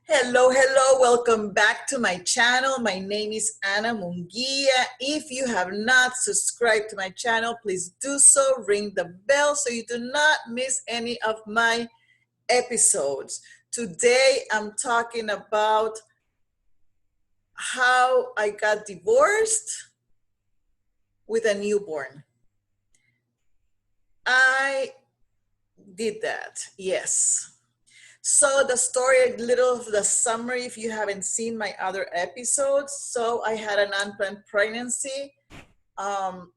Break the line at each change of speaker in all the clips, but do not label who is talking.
Hello, hello. Welcome back to my channel. My name is Ana Munguia. If you have not subscribed to my channel, please do so. Ring the bell so you do not miss any of my episodes. Today, I'm talking about how I got divorced with a newborn. I did that, yes. So the story, a little of the summary, if you haven't seen my other episodes. So I had an unplanned pregnancy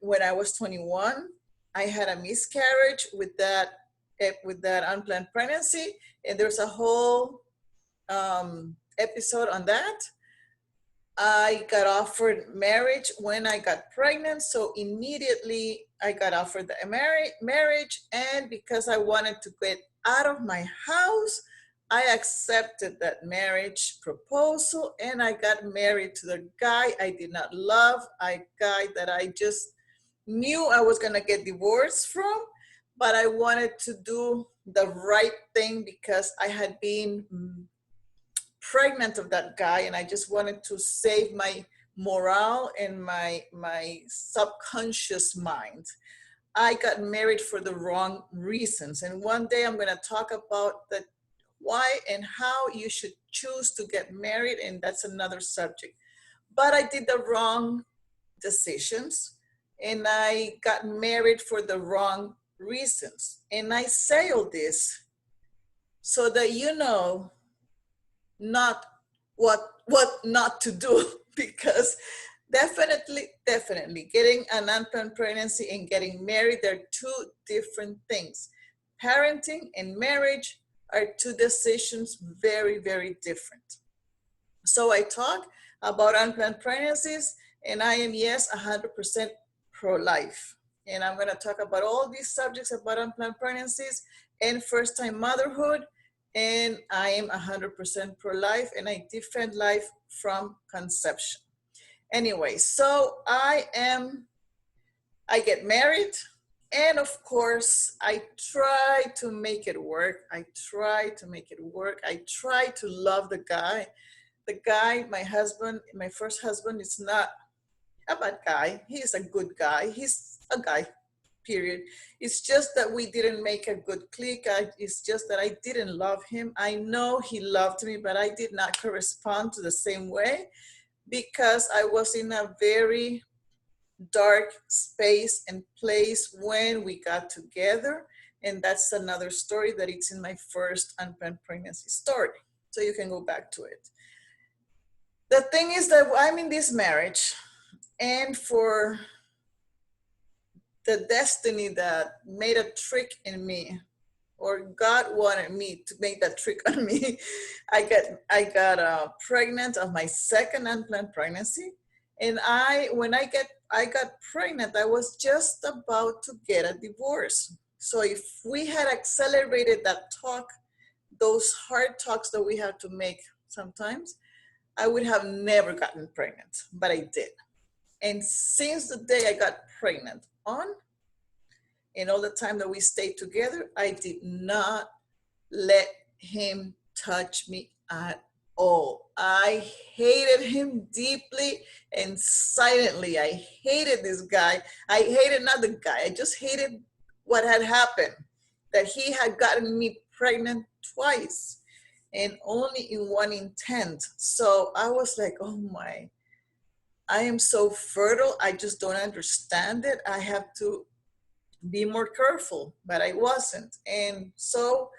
when I was 21. I had a miscarriage with that unplanned pregnancy, and there's a whole episode on that. I got offered marriage when I got pregnant, so immediately I got offered the marriage, and because I wanted to get out of my house, I accepted that marriage proposal, and I got married to the guy I did not love, a guy that I just knew I was gonna get divorced from, but I wanted to do the right thing because I had been pregnant of that guy, and I just wanted to save my morale and my subconscious mind. I got married for the wrong reasons, and one day I'm going to talk about the why and how you should choose to get married, and that's another subject. But I did the wrong decisions, and I got married for the wrong reasons, and I say all this so that you know not what not to do because definitely getting an unplanned pregnancy and getting married, they're two different things. Parenting and marriage are two decisions, very different. So I talk about unplanned pregnancies, and I am, yes, 100% pro-life, and I'm going to talk about all these subjects about unplanned pregnancies and first-time motherhood. And I am 100% pro-life, and I defend life from conception. Anyway, so I get married, and of course I try to make it work. I try to love the guy. The guy, my husband, my first husband, is not a bad guy. He is a good guy. He's a guy, period. It's just that we didn't make a good click. It's just that I didn't love him. I know he loved me, but I did not correspond to the same way because I was in a very dark space and place when we got together. And that's another story that it's in my first unplanned pregnancy story. So you can go back to it. The thing is that I'm in this marriage, and for the destiny that made a trick in me, or God wanted me to make that trick on me, I got pregnant of my second unplanned pregnancy. And when I got pregnant, I was just about to get a divorce. So if we had accelerated that talk, those hard talks that we have to make sometimes, I would have never gotten pregnant, but I did. And since the day I got pregnant on, and all the time that we stayed together, I did not let him touch me at all. I hated him deeply and silently. I hated this guy. I hated not the guy. I just hated what had happened, that he had gotten me pregnant twice and only in one intent. So I was like, oh my, I am so fertile. I just don't understand it. I have to be more careful, but I wasn't. And so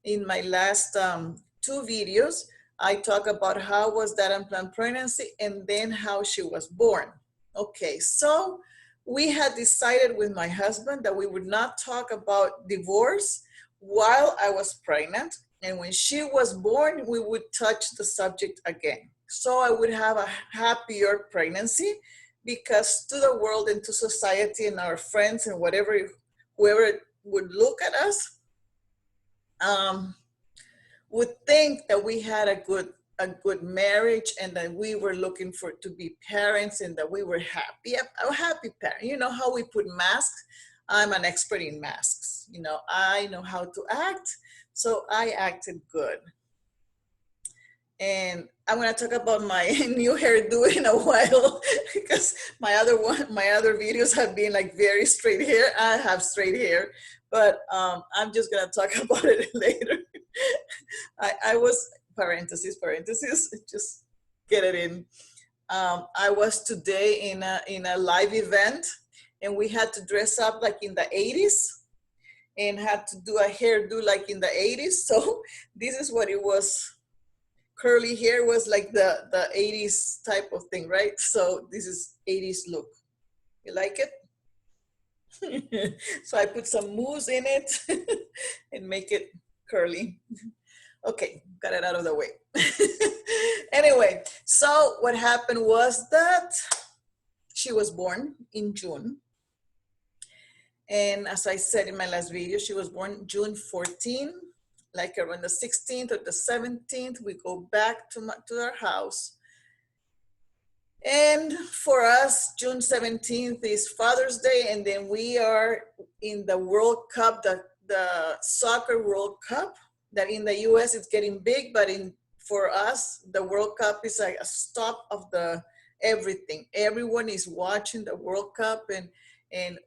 in my last two videos, I talk about how was that unplanned pregnancy and then how she was born. Okay, so we had decided with my husband that we would not talk about divorce while I was pregnant. And when she was born, we would touch the subject again. So I would have a happier pregnancy, because to the world and to society and our friends and whoever would look at us would think that we had a good marriage and that we were looking to be parents and that we were happy, a happy parent. You know how we put masks? I'm an expert in masks. You know, I know how to act, so I acted good. And I'm gonna talk about my new hairdo in a while because my other videos have been like very straight hair. I have straight hair, but I'm just gonna talk about it later. I was parentheses, just get it in. I was today in a live event, and we had to dress up like in the 80s and had to do a hairdo like in the 80s. So this is what it was. Curly hair was like the 80s type of thing, right? So this is 80s look. You like it? So I put some mousse in it and make it curly. Okay, got it out of the way. Anyway, so what happened was that she was born in June. And as I said in my last video, she was born June 14. Like around the 16th or the 17th, we go back to our house. And for us, June 17th is Father's Day, and then we are in the World Cup, the soccer World Cup, that in the US it's getting big, but for us, the World Cup is like a stop of the everything. Everyone is watching the World Cup, and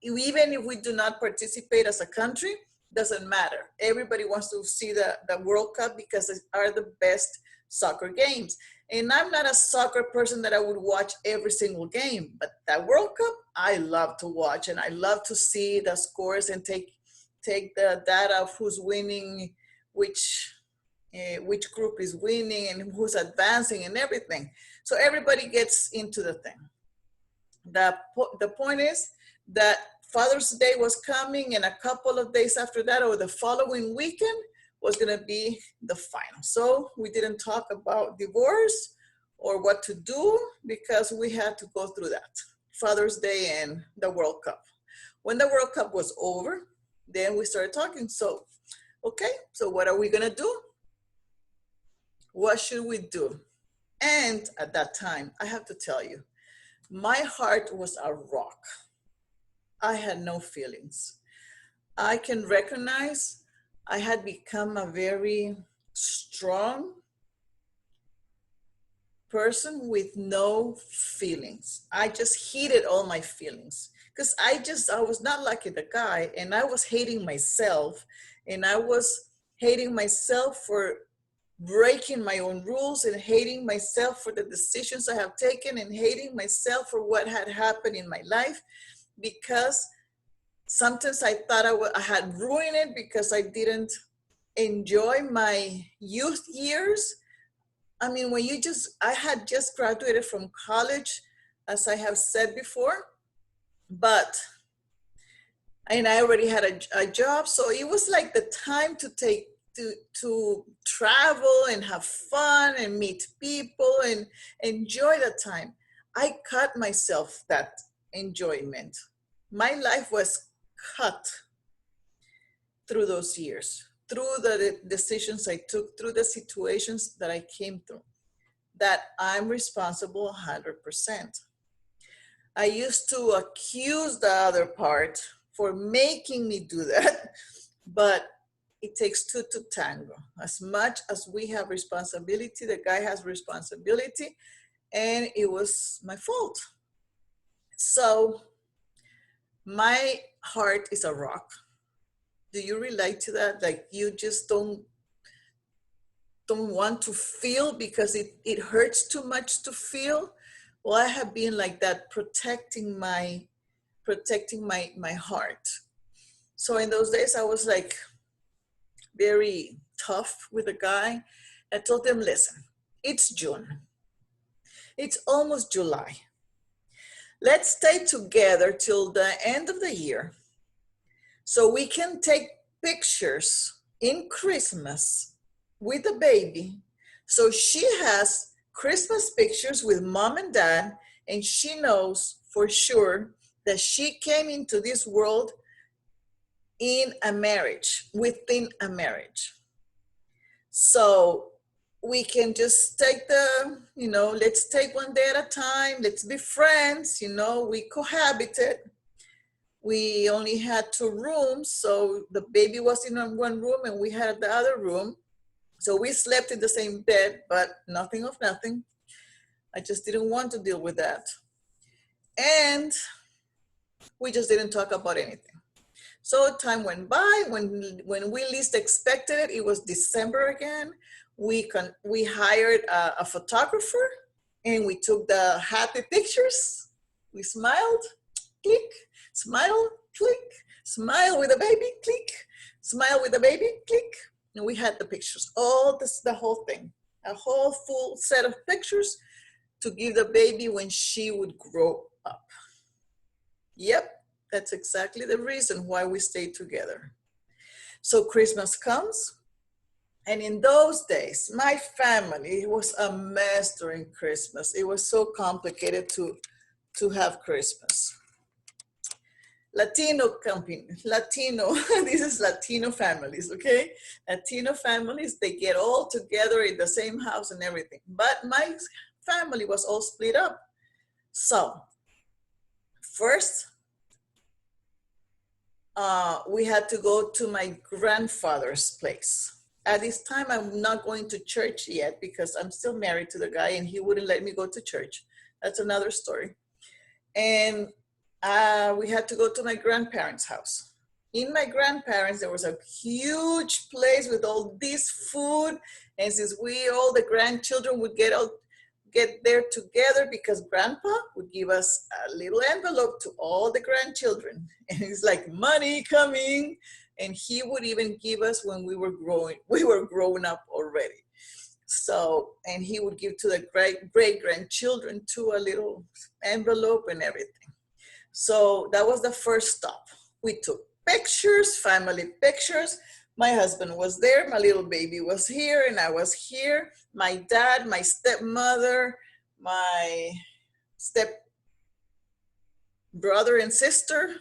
even if we do not participate as a country, doesn't matter. Everybody wants to see the World Cup because it are the best soccer games. And I'm not a soccer person that I would watch every single game, but that World Cup, I love to watch, and I love to see the scores and take the data of who's winning, which group is winning, and who's advancing, and everything. So everybody gets into the thing. The point is that Father's Day was coming, and a couple of days after that, or the following weekend, was going to be the final. So we didn't talk about divorce or what to do because we had to go through that. Father's Day and the World Cup. When the World Cup was over, then we started talking. So, okay, so what are we going to do? What should we do? And at that time, I have to tell you, my heart was a rock. I had no feelings. I can recognize I had become a very strong person with no feelings. I just hated all my feelings because I was not like the guy, and I was hating myself, and I was hating myself for breaking my own rules, and hating myself for the decisions I have taken, and hating myself for what had happened in my life, because sometimes I thought I had ruined it because I didn't enjoy my youth years. I mean, I had just graduated from college, as I have said before, and I already had a job. So it was like the time to travel and have fun and meet people and enjoy the time. I cut myself that enjoyment. My life was cut through those years, through the decisions I took, through the situations that I came through, that I'm responsible 100%. I used to accuse the other part for making me do that, but it takes two to tango. As much as we have responsibility, the guy has responsibility, and it was my fault. So my heart is a rock. Do you relate to that? Like you just don't want to feel because it hurts too much to feel? Well, I have been like that, protecting my heart. So in those days, I was like very tough with the guy. I told him, listen, it's June. It's almost July. Let's stay together till the end of the year so we can take pictures in Christmas with the baby. So she has Christmas pictures with mom and dad, and she knows for sure that she came into this world in a marriage, within a marriage. So we can just take let's take one day at a time. Let's be friends. We cohabited. We only had 2 rooms. So the baby was in one room and we had the other room. So we slept in the same bed, but nothing of nothing. I just didn't want to deal with that. And we just didn't talk about anything. So time went by. When we least expected it, it was December again. We hired a photographer, and we took the happy pictures. We smiled, click, smile, click, smile with a baby, click, smile with a baby, click. And we had the pictures, all this, the whole thing, a whole full set of pictures to give the baby when she would grow up. Yep, that's exactly the reason why we stayed together. So Christmas comes, and in those days, my family was a mess during Christmas. It was so complicated to have Christmas. Latino company, Latino, this is Latino families, okay? Latino families, they get all together in the same house and everything. But my family was all split up. So first, we had to go to my grandfather's place. At this time, I'm not going to church yet because I'm still married to the guy and he wouldn't let me go to church. That's another story. And we had to go to my grandparents' house. In my grandparents, there was a huge place with all this food. And since all the grandchildren would get there together, because grandpa would give us a little envelope to all the grandchildren. And it's like money coming. And he would even give us when we were grown up already. So, and he would give to the great grandchildren too, a little envelope and everything. So that was the first stop. We took pictures, family pictures. My husband was there, my little baby was here, and I was here. My dad, my stepmother, my step brother and sister.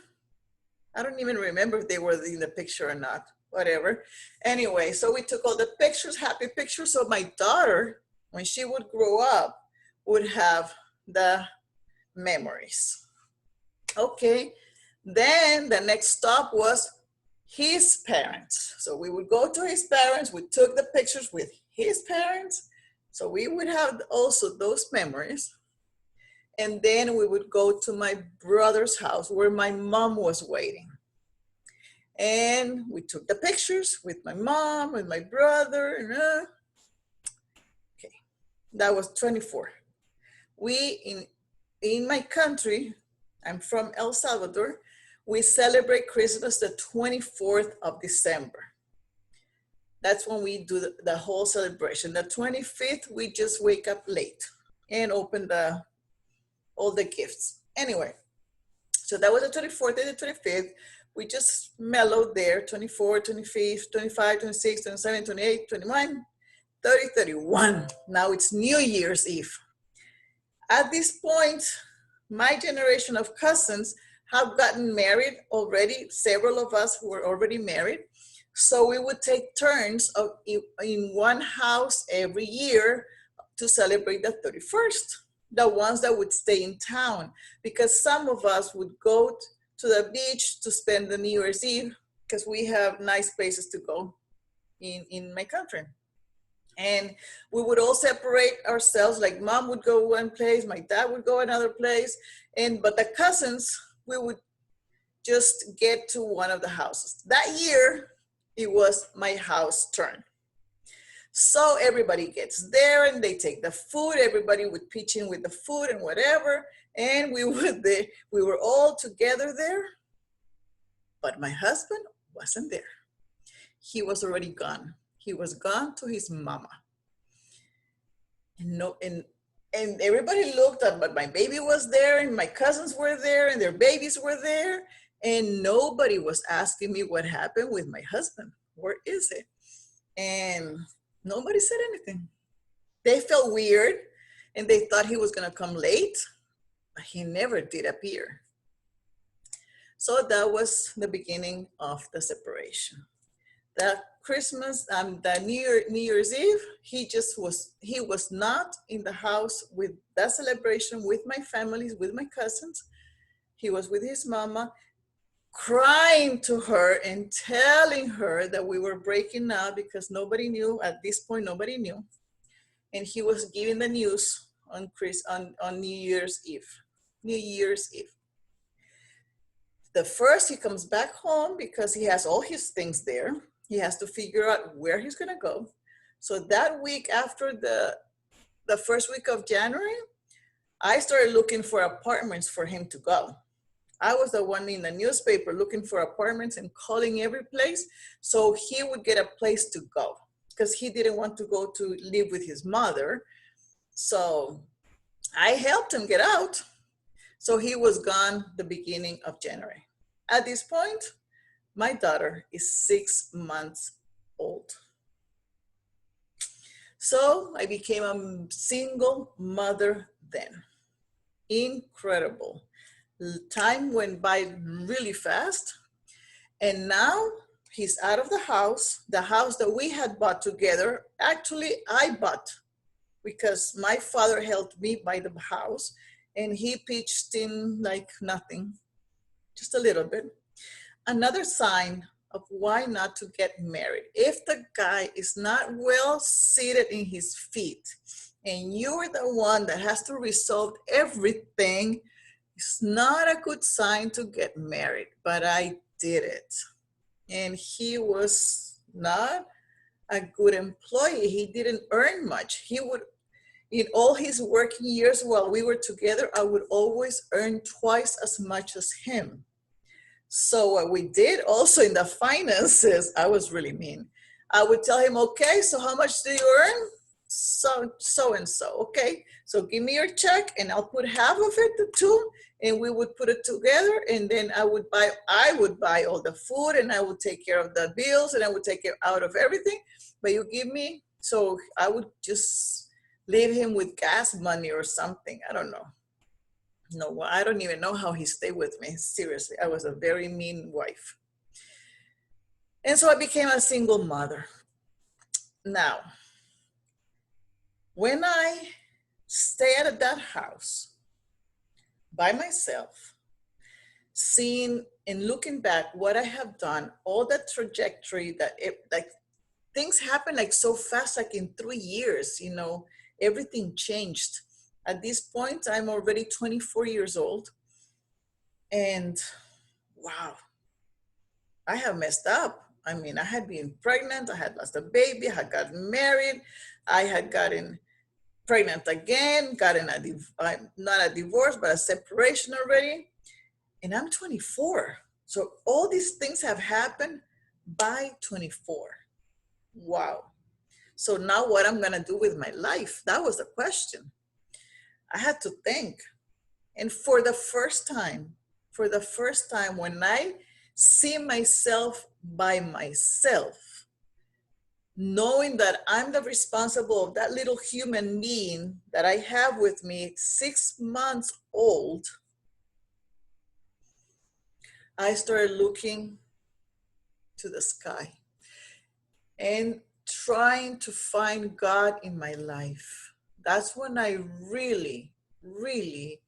I don't even remember if they were in the picture or not, whatever. Anyway, so we took all the pictures, happy pictures. So my daughter, when she would grow up, would have the memories. Okay, then the next stop was his parents. So we would go to his parents, we took the pictures with his parents. So we would have also those memories. And then we would go to my brother's house where my mom was waiting. And we took the pictures with my mom, with my brother. And, okay, that was 24. In my country, I'm from El Salvador, we celebrate Christmas the 24th of December. That's when we do the whole celebration. The 25th, we just wake up late and open all the gifts. Anyway, so that was the 24th and the 25th. We just mellowed there, 24, 25, 25, 26, 27, 28, 29, 30, 31. Now it's New Year's Eve. At this point, my generation of cousins have gotten married already. Several of us were already married. So we would take turns in one house every year to celebrate the 31st, the ones that would stay in town, because some of us would go to the beach to spend the New Year's Eve because we have nice places to go in my country. And we would all separate ourselves, like mom would go one place, my dad would go another place. But the cousins, we would just get to one of the houses. That year, it was my house turn. So everybody gets there and they take the food. Everybody would pitch in with the food and whatever. And we were all together there. But my husband wasn't there. He was already gone. He was gone to his mama. And everybody looked up, but my baby was there and my cousins were there and their babies were there. And nobody was asking me what happened with my husband. Where is it? And nobody said anything. They felt weird and they thought he was gonna come late, but he never did appear. So that was the beginning of the separation. The Christmas, the New Year's Eve, he was not in the house with that celebration with my families, with my cousins. He was with his mama. crying to her and telling her that we were breaking up because nobody knew. At this point, nobody knew. And he was giving the news on New Year's Eve. New Year's Eve. The first, he comes back home because he has all his things there. He has to figure out where he's gonna go. So that week after the first week of January, I started looking for apartments for him to go. I was the one in the newspaper looking for apartments and calling every place so he would get a place to go because he didn't want to go to live with his mother. So I helped him get out. So he was gone the beginning of January. At this point, my daughter is 6 months old. So I became a single mother then. Incredible. Time went by really fast. And now he's out of the house that we had bought together. Actually, I bought because my father helped me buy the house and he pitched in like nothing, just a little bit. Another sign of why not to get married. If the guy is not well seated in his feet and you're the one that has to resolve everything, it's not a good sign to get married. But I did it. And he was not a good employee. He didn't earn much. He would, in all his working years while we were together, I would always earn twice as much as him. So what we did also in the finances, I was really mean. I would tell him, okay, so how much do you earn? So and so. Okay, so give me your check and I'll put half of it, the two, and we would put it together. And then I would buy all the food and I would take care of the bills and I would take care out of everything. But you give me, so I would just leave him with gas money or something. I don't know. No, I don't even know how he stayed with me. Seriously, I was a very mean wife. And so I became a single mother. Now, when I stayed at that house by myself, seeing and looking back what I have done, all that trajectory that like things happen like so fast, like in 3 years, everything changed. At this point, I'm already 24 years old. And wow, I have messed up. I mean, I had been pregnant, I had lost a baby, I had gotten married, I had gotten pregnant again, gotten not a divorce, but a separation already. And I'm 24. So all these things have happened by 24. Wow. So now what I'm gonna do with my life? That was the question. I had to think. And for the first time when I see myself by myself, knowing that I'm the responsible of that little human being that I have with me, 6 months old, I started looking to the sky and trying to find God in my life. That's when I really, really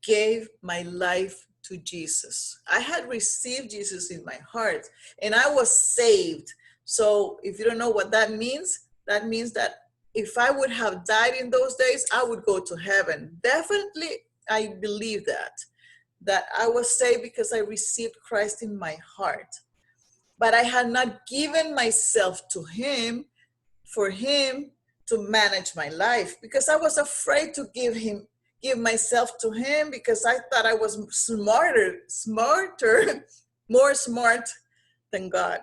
gave my life to Jesus. I had received Jesus in my heart and I was saved. So if you don't know what that means that if I would have died in those days, I would go to heaven. Definitely, I believe that I was saved because I received Christ in my heart. But I had not given myself to him for him to manage my life because I was afraid to give myself to him because I thought I was smarter, more smart than God,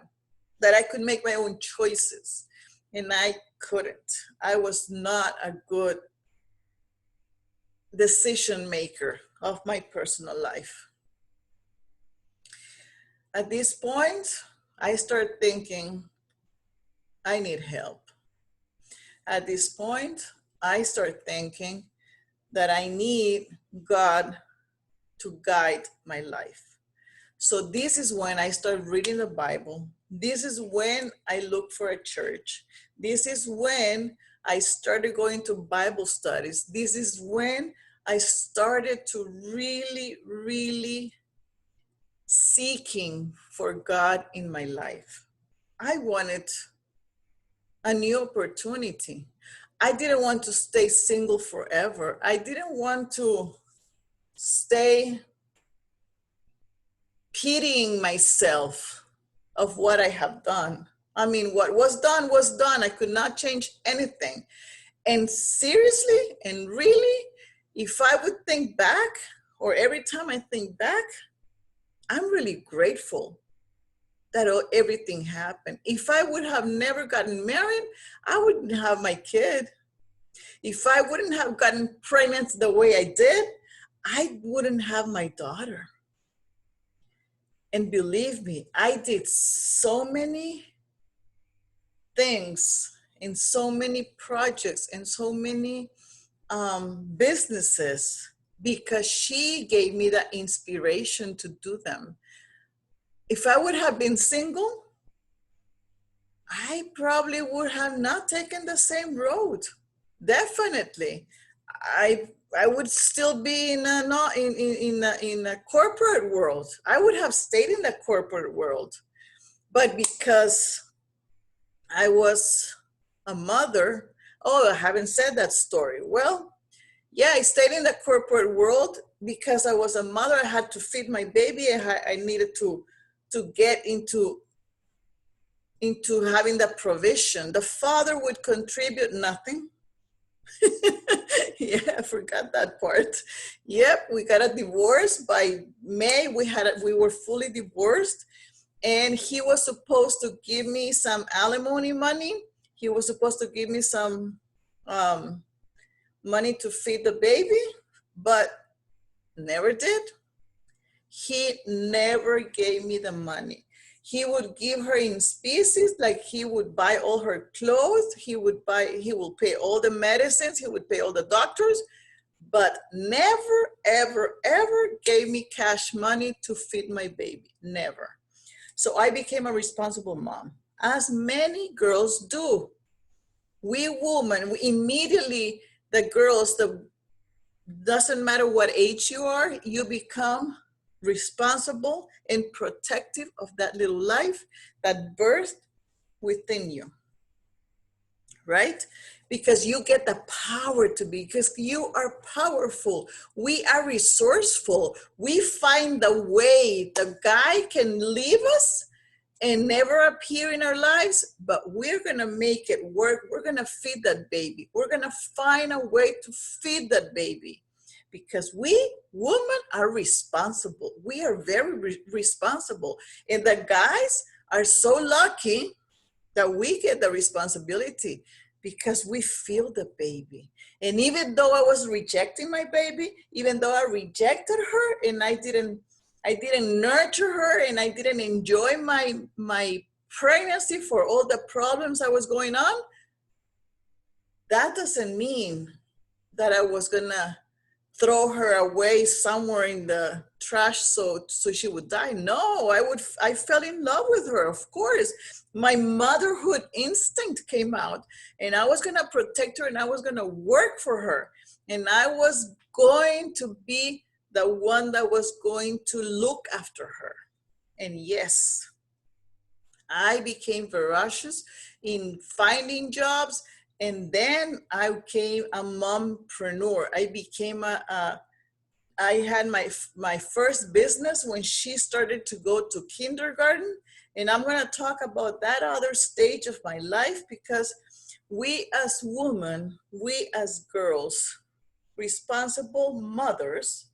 that I could make my own choices. And I couldn't. I was not a good decision maker of my personal life. At this point, I started thinking, I need help. At this point, I started thinking that I need God to guide my life. So this is when I started reading the Bible. This is when I looked for a church. This is when I started going to Bible studies. This is when I started to really, really seeking for God in my life. I wanted a new opportunity. I didn't want to stay single forever. I didn't want to stay pitying myself of what I have done. I mean, what was done was done. I could not change anything. And seriously and really, if I would think back, or every time I think back, I'm really grateful that everything happened. If I would have never gotten married, I wouldn't have my kid. If I wouldn't have gotten pregnant the way I did, I wouldn't have my daughter. And believe me, I did so many things in so many projects and so many businesses because she gave me the inspiration to do them. If I would have been single, I probably would have not taken the same road. Definitely. I would still be in a not in a corporate world. I would have stayed in the corporate world. But because I was a mother, oh, I haven't said that story. Well, yeah, I stayed in the corporate world because I was a mother. I had to feed my baby. I needed to get into having the provision. The father would contribute nothing. Yeah, I forgot that part. Yep, we got a divorce by May. We were fully divorced, and he was supposed to give me some alimony money. He was supposed to give me some money to feed the baby, but never did. He never gave me the money. He would give her in species, like he would buy all her clothes, he will pay all the medicines, he would pay all the doctors, but never, ever, ever gave me cash money to feed my baby, never. So I became a responsible mom, as many girls do. We women, we immediately, the girls, doesn't matter what age you are, you become responsible and protective of that little life that birthed within you, right? Because you get the power to be, because you are powerful. We are resourceful. We find the way. The guy can leave us and never appear in our lives, but we're gonna make it work. We're gonna feed that baby. We're gonna find a way to feed that baby, because we women are responsible. We are very responsible. And the guys are so lucky that we get the responsibility because we feel the baby. And even though I was rejecting my baby, even though I rejected her and I didn't nurture her and I didn't enjoy my pregnancy for all the problems that was going on, that doesn't mean that I was gonna throw her away somewhere in the trash so she would die. No, I fell in love with her, of course. My motherhood instinct came out, and I was gonna protect her and I was gonna work for her. And I was going to be the one that was going to look after her. And yes, I became voracious in finding jobs. And then I became a mompreneur. I had my first business when she started to go to kindergarten. And I'm gonna talk about that other stage of my life, because we as women, we as girls, responsible mothers,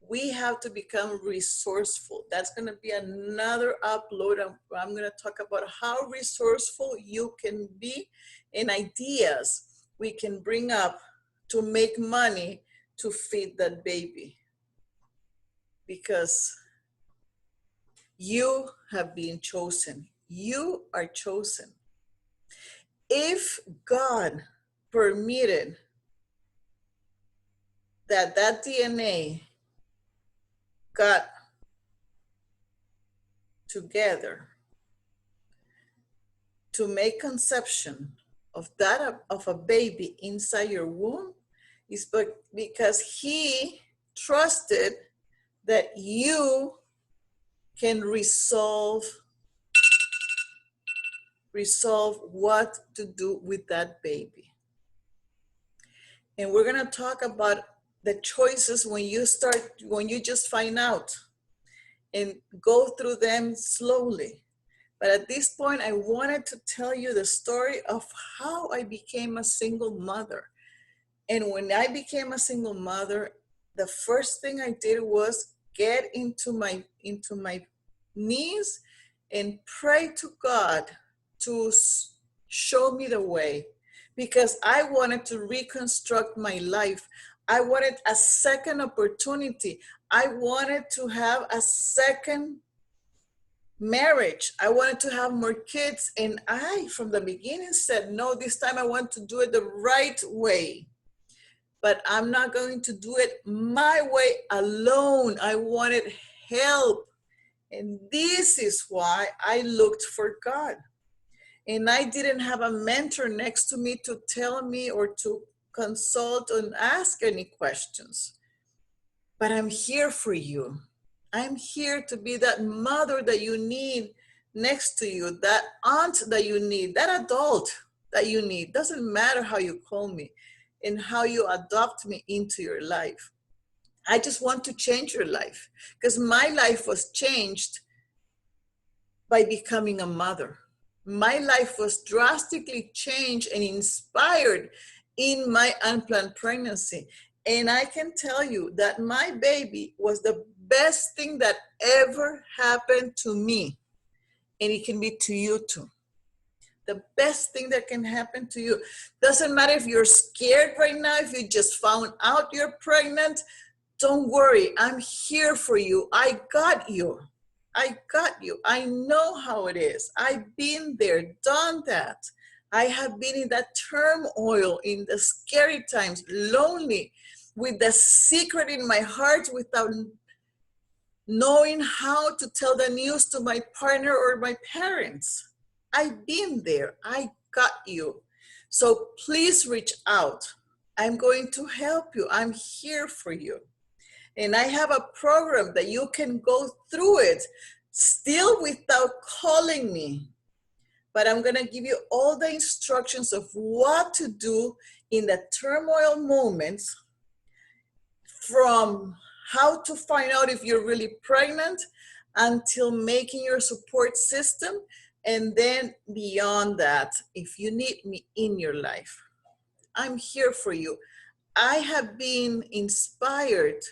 we have to become resourceful. That's going to be another upload. I'm going to talk about how resourceful you can be and ideas we can bring up to make money to feed that baby. Because you have been chosen. You are chosen. If God permitted that DNA got together to make conception of a baby inside your womb, is because he trusted that you can resolve what to do with that baby. And we're going to talk about the choices when you just find out, and go through them slowly. But at this point, I wanted to tell you the story of how I became a single mother. And when I became a single mother, the first thing I did was get into my knees and pray to God to show me the way, because I wanted to reconstruct my life. I wanted a second opportunity. I wanted to have a second marriage. I wanted to have more kids. And I, from the beginning, said, no, this time I want to do it the right way. But I'm not going to do it my way alone. I wanted help. And this is why I looked for God. And I didn't have a mentor next to me to tell me or to consult and ask any questions. But I'm here for you. I'm here to be that mother that you need next to you, that aunt that you need, that adult that you need. Doesn't matter how you call me and how you adopt me into your life. I just want to change your life, because my life was changed by becoming a mother. My life was drastically changed and inspired in my unplanned pregnancy. And I can tell you that my baby was the best thing that ever happened to me. And it can be to you too. The best thing that can happen to you. Doesn't matter if you're scared right now, if you just found out you're pregnant, don't worry. I'm here for you. I got you. I got you. I know how it is. I've been there, done that. I have been in that turmoil, in the scary times, lonely, with the secret in my heart without knowing how to tell the news to my partner or my parents. I've been there. I got you. So please reach out. I'm going to help you. I'm here for you. And I have a program that you can go through it still without calling me. But I'm going to give you all the instructions of what to do in the turmoil moments, from how to find out if you're really pregnant until making your support system. And then beyond that, if you need me in your life, I'm here for you. I have been inspired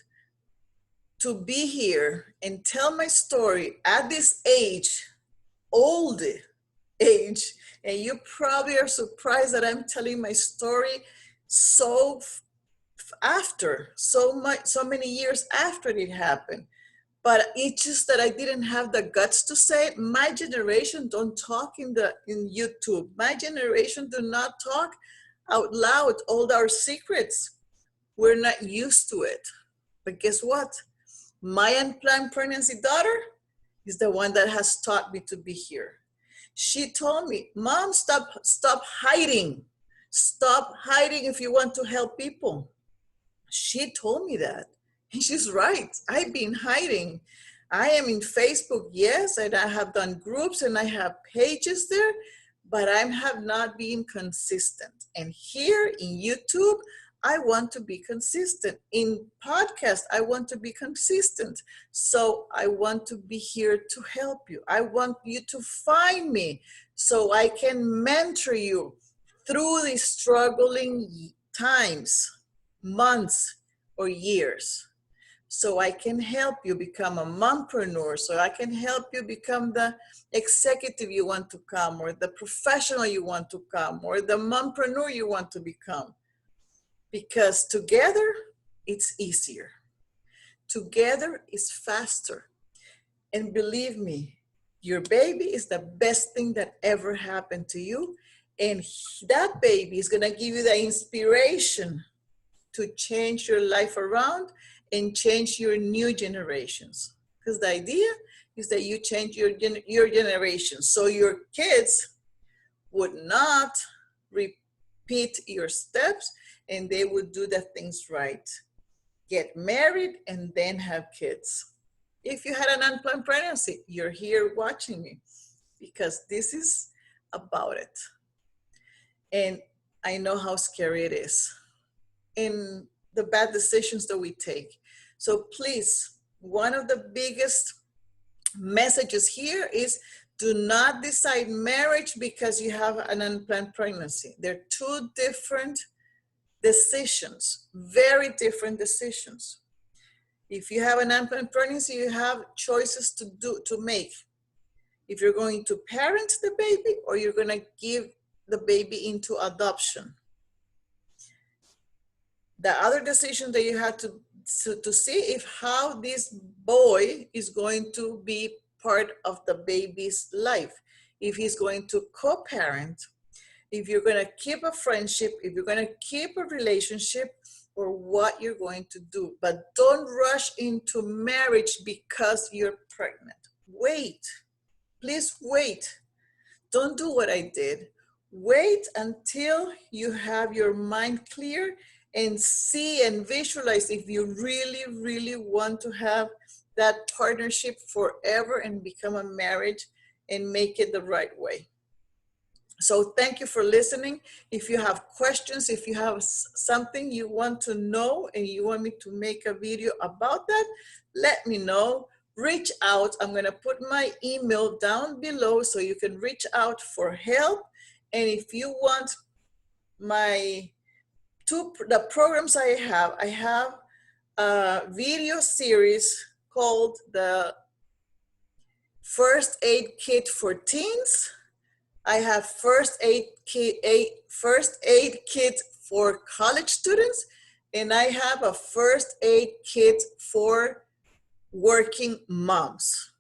to be here and tell my story at this age, old age. And you probably are surprised that I'm telling my story so many years after it happened. But it's just that I didn't have the guts to say it. My generation don't talk in YouTube. My generation do not talk out loud all our secrets. We're not used to it. But guess what? My unplanned pregnancy daughter is the one that has taught me to be here. She told me, Mom, stop hiding. Stop hiding if you want to help people. She told me that. And she's right. I've been hiding. I am in Facebook, yes, and I have done groups and I have pages there, but I have not been consistent. And here in YouTube, I want to be consistent. In podcast, I want to be consistent. So I want to be here to help you. I want you to find me so I can mentor you through these struggling times, months, or years. So I can help you become a mompreneur, so I can help you become the executive you want to come, or the professional you want to come, or the mompreneur you want to become. Because together, it's easier. Together is faster. And believe me, your baby is the best thing that ever happened to you. And that baby is gonna give you the inspiration to change your life around and change your new generations. Because the idea is that you change your generation, so your kids would not repeat your steps and they would do the things right. Get married and then have kids. if you had an unplanned pregnancy, you're here watching me because this is about it. And I know how scary it is and the bad decisions that we take. So please, one of the biggest messages here is do not decide marriage because you have an unplanned pregnancy. They're two different decisions, very different decisions. If you have an unplanned pregnancy, you have choices to make. If you're going to parent the baby or you're going to give the baby into adoption. The other decision that you have to see if how this boy is going to be part of the baby's life. If he's going to co-parent, if you're going to keep a friendship, if you're going to keep a relationship, or what you're going to do. But don't rush into marriage because you're pregnant. Wait, please wait. Don't do what I did. Wait until you have your mind clear and see and visualize if you really, really want to have that partnership forever and become a marriage and make it the right way. So thank you for listening. If you have questions, if you have something you want to know and you want me to make a video about that, let me know. Reach out. I'm going to put my email down below so you can reach out for help. And if you want the programs I have a video series called the First Aid Kit for Teens. I have first aid kit for college students, and I have a first aid kit for working moms.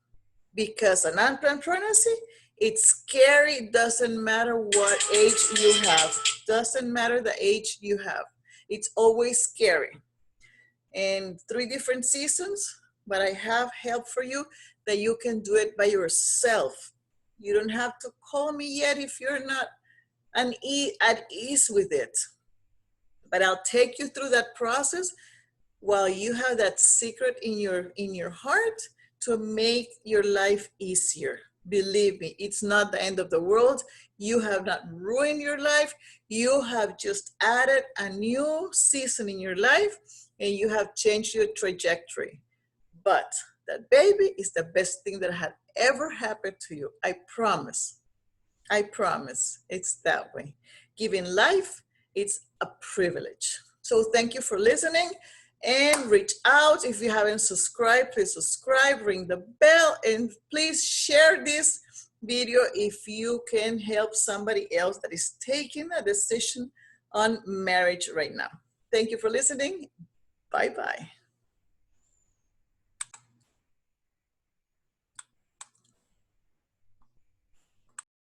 Because an unplanned pregnancy, it's scary. It doesn't matter what age you have. Doesn't matter the age you have. It's always scary. And 3 different seasons, but I have help for you that you can do it by yourself. You don't have to call me yet if you're not at ease with it. But I'll take you through that process while you have that secret in your heart to make your life easier. Believe me, it's not the end of the world. You have not ruined your life. You have just added a new season in your life and you have changed your trajectory. But that baby is the best thing that had ever happened to you. I promise. I promise it's that way. Giving life, it's a privilege. So thank you for listening and reach out. If you haven't subscribed, please subscribe, ring the bell, and please share this video if you can help somebody else that is taking a decision on marriage right now. Thank you for listening. Bye-bye.